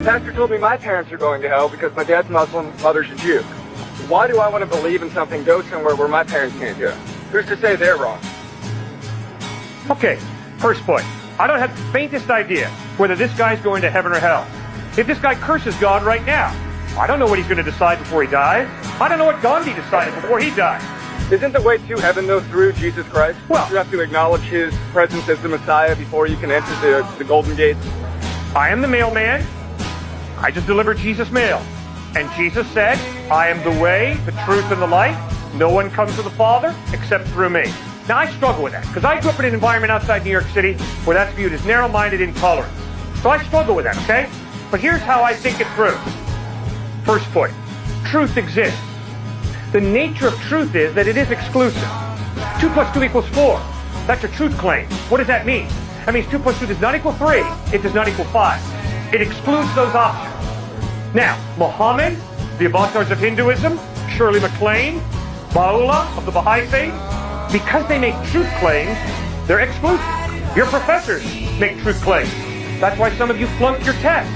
Pastor told me my parents are going to hell because my dad's Muslim, mother's a Jew. Why do I want to believe in something, go somewhere where my parents can't go? Who's to say they're wrong? Okay, first point. I don't have the faintest idea whether this guy's going to heaven or hell. If this guy curses God right now, I don't know what he's going to decide before he dies. I don't know what Gandhi decided before he died. Isn't the way to heaven, though, through Jesus Christ? Well, you have to acknowledge his presence as the Messiah before you can enter the golden gates. I am the mailman. I just delivered Jesus' mail. And Jesus said, I am the way, the truth, and the light. No one comes to the Father except through me. Now, I struggle with that, because I grew up in an environment outside New York City where that's viewed as narrow-minded intolerance. So I struggle with that, okay? But here's how I think it through. First point, truth exists. The nature of truth is that it is exclusive. 2 plus 2 equals 4. That's a truth claim. What does that mean? That means 2 plus 2 does not equal 3. It does not equal 5. It excludes those options. Now, Muhammad, the avatars of Hinduism, Shirley MacLaine, Baha'u'llah of the Baha'i faith, because they make truth claims, they're exclusive. Your professors make truth claims. That's why some of you flunked your test.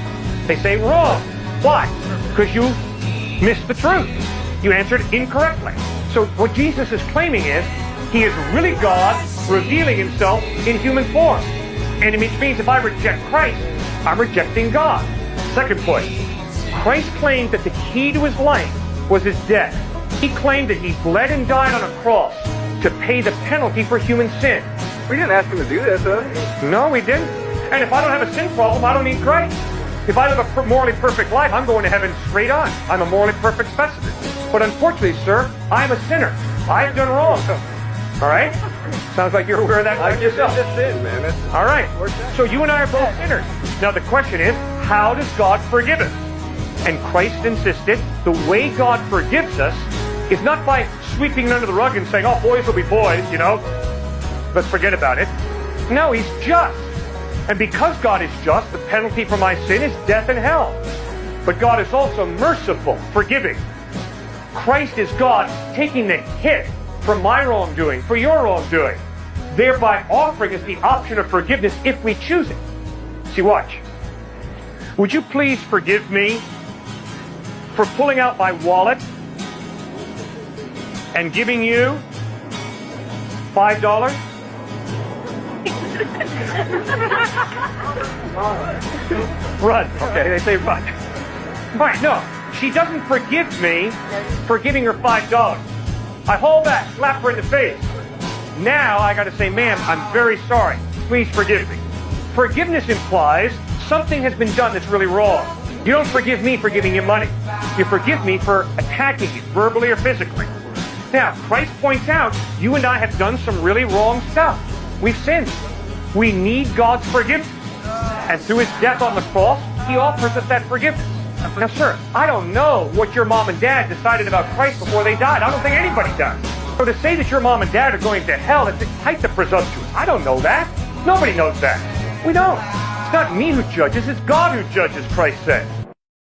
They say wrong. Why? Because you missed the truth. You answered incorrectly. So what Jesus is claiming is, he is really God revealing himself in human form. And it means if I reject Christ, I'm rejecting God. Second point, Christ claimed that the key to his life was his death. He claimed that he bled and died on a cross to pay the penalty for human sin. We didn't ask him to do this, though. No, we didn't. And if I don't have a sin problem, I don't need Christ. If I live a morally perfect life, I'm going to heaven straight on. I'm a morally perfect specimen. But unfortunately, sir, I'm a sinner. I have done wrong. All right? Sounds like you're aware of that I yourself. just sin, man. All right. So you and I are both sinners. Now the question is, how does God forgive us? And Christ insisted the way God forgives us is not by sweeping it under the rug and saying, oh, boys will be boys, you know. Let's forget about it. No, he's just. And because God is just, the penalty for my sin is death and hell. But God is also merciful, forgiving. Christ is God taking the hit for my wrongdoing, for your wrongdoing, thereby offering us the option of forgiveness if we choose it. See, watch. Would you please forgive me for pulling out my wallet and giving you $5? Run. Okay, they say run. Right, no. She doesn't forgive me for giving her $5. I haul back, slap her in the face. Now I gotta say, ma'am, I'm very sorry. Please forgive me. Forgiveness implies something has been done that's really wrong. You don't forgive me for giving you money. You forgive me for attacking you, verbally or physically. Now, Christ points out, you and I have done some really wrong stuff. We've sinned. We need God's forgiveness. And through his death on the cross, he offers us that forgiveness. Now, sir, I don't know what your mom and dad decided about Christ before they died. I don't think anybody does. So to say that your mom and dad are going to hell, it's quite the presumptuous. I don't know that. Nobody knows that. We don't. It's not me who judges, it's God who judges, Christ said.